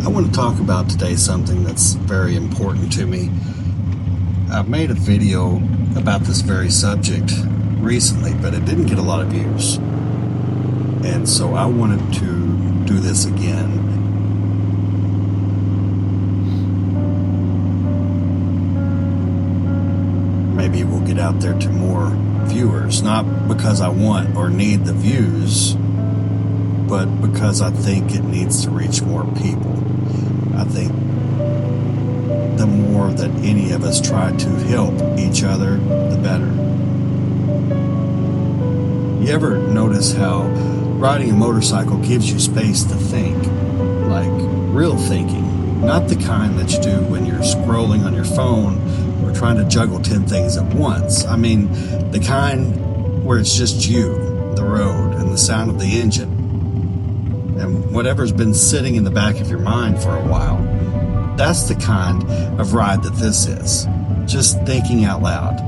I want to talk about today something that's very important to me. I've made a video about this very subject recently, but it didn't get a lot of views. And so I wanted to do this again. Maybe we'll get out there to more viewers, not because I want or need the views, but because I think it needs to reach more people. I think the more that any of us try to help each other, the better. You ever notice how riding a motorcycle gives you space to think? Like real thinking, not the kind that you do when you're scrolling on your phone or trying to juggle 10 things at once. I mean, the kind where it's just you, the road, and the sound of the engine, and whatever's been sitting in the back of your mind for a while. That's the kind of ride that this is. Just thinking out loud.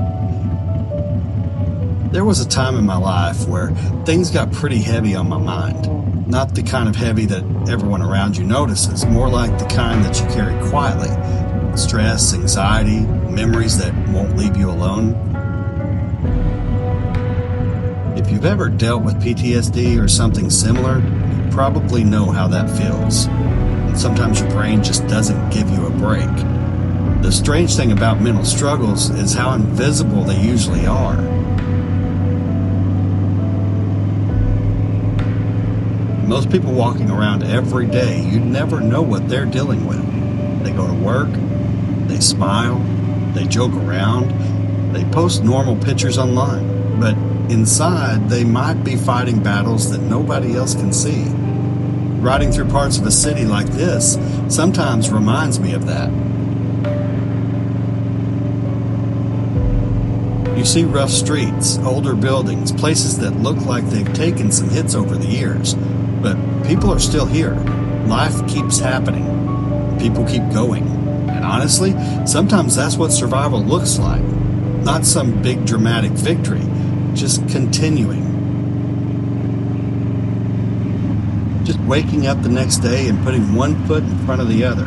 There was a time in my life where things got pretty heavy on my mind. Not the kind of heavy that everyone around you notices, more like the kind that you carry quietly. Stress, anxiety, memories that won't leave you alone. If you've ever dealt with PTSD or something similar, you probably know how that feels. Sometimes your brain just doesn't give you a break. The strange thing about mental struggles is how invisible they usually are. Most people walking around every day, you never know what they're dealing with. They go to work, they smile, they joke around, they post normal pictures online, but inside they might be fighting battles that nobody else can see. Riding through parts of a city like this sometimes reminds me of that. You see rough streets, older buildings, places that look like they've taken some hits over the years, but people are still here. Life keeps happening. People keep going. And honestly, sometimes that's what survival looks like. Not some big dramatic victory, just continuing. Just waking up the next day and putting one foot in front of the other,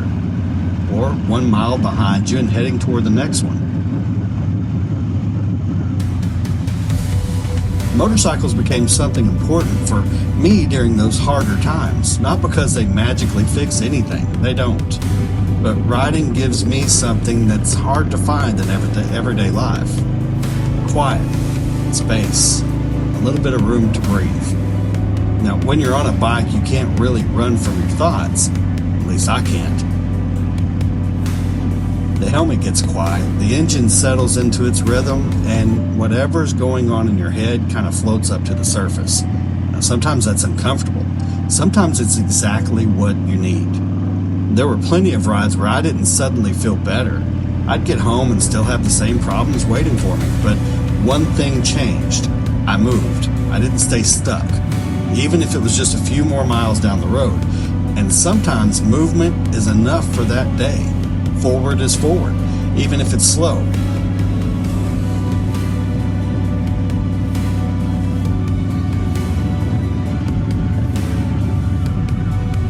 or 1 mile behind you and heading toward the next one. Motorcycles became something important for me during those harder times, not because they magically fix anything, they don't, but riding gives me something that's hard to find in everyday life. Quiet, space, a little bit of room to breathe. Now, when you're on a bike, you can't really run from your thoughts. At least I can't. The helmet gets quiet, the engine settles into its rhythm, and whatever's going on in your head kind of floats up to the surface. Now, sometimes that's uncomfortable. Sometimes it's exactly what you need. There were plenty of rides where I didn't suddenly feel better. I'd get home and still have the same problems waiting for me, but one thing changed. I moved. I didn't stay stuck. Even if it was just a few more miles down the road. And sometimes movement is enough for that day. Forward is forward, even if it's slow.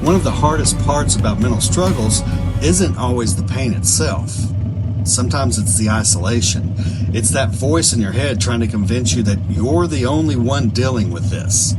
One of the hardest parts about mental struggles isn't always the pain itself. Sometimes it's the isolation. It's that voice in your head trying to convince you that you're the only one dealing with this.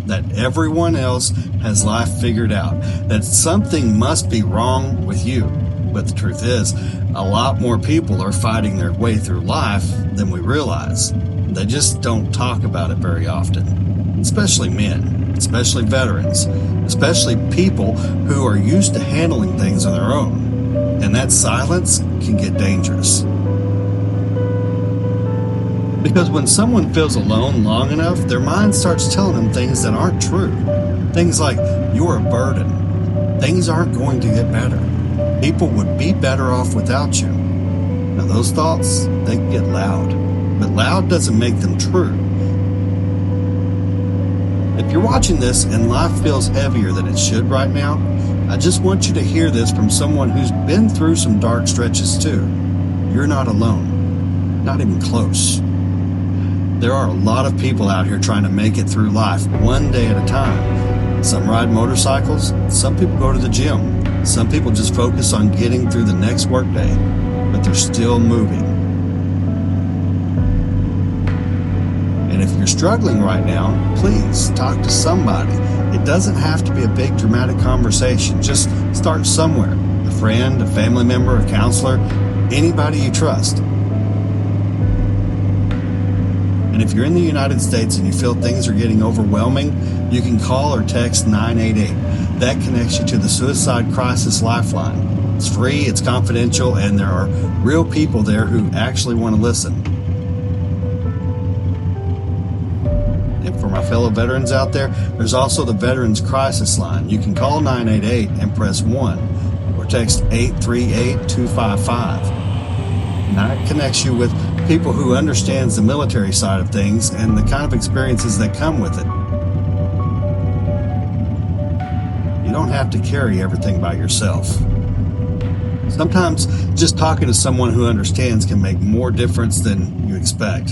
That everyone else has life figured out, that something must be wrong with you. But the truth is, a lot more people are fighting their way through life than we realize. They just don't talk about it very often. Especially men, especially veterans, especially people who are used to handling things on their own. And that silence can get dangerous. Because when someone feels alone long enough, their mind starts telling them things that aren't true. Things like, you're a burden. Things aren't going to get better. People would be better off without you. Now those thoughts, they can get loud. But loud doesn't make them true. If you're watching this and life feels heavier than it should right now, I just want you to hear this from someone who's been through some dark stretches too. You're not alone. Not even close. There are a lot of people out here trying to make it through life one day at a time. Some ride motorcycles, some people go to the gym, some people just focus on getting through the next workday, but they're still moving. And if you're struggling right now, please talk to somebody. It doesn't have to be a big dramatic conversation. Just start somewhere. A friend, a family member, a counselor, anybody you trust. And if you're in the United States and you feel things are getting overwhelming, you can call or text 988. That connects you to the Suicide Crisis Lifeline. It's free, it's confidential, and there are real people there who actually want to listen. And for my fellow veterans out there, there's also the Veterans Crisis Line. You can call 988 and press 1 or text 838-255. And that connects you with people who understands the military side of things and the kind of experiences that come with it. You don't have to carry everything by yourself. Sometimes just talking to someone who understands can make more difference than you expect.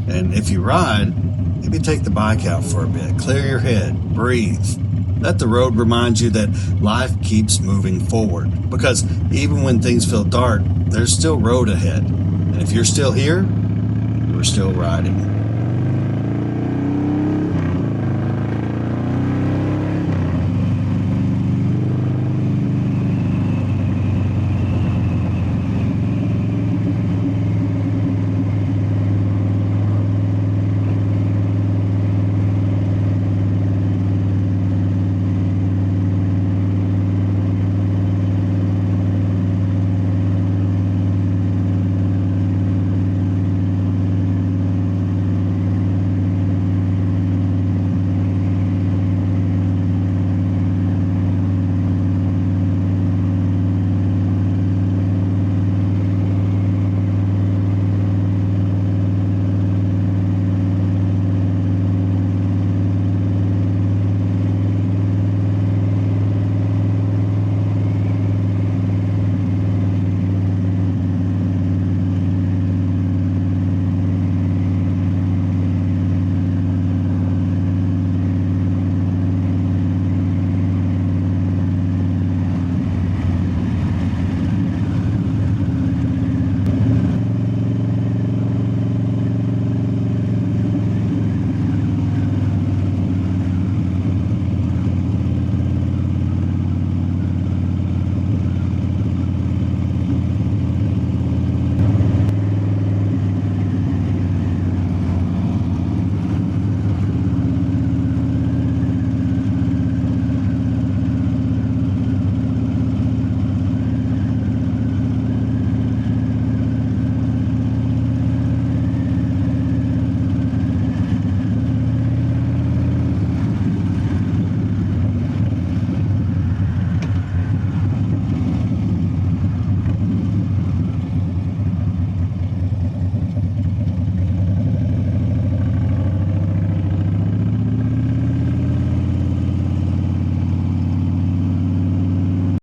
And if you ride, maybe take the bike out for a bit, clear your head, breathe. Let the road remind you that life keeps moving forward. Because even when things feel dark, there's still road ahead. And if you're still here, you're still riding.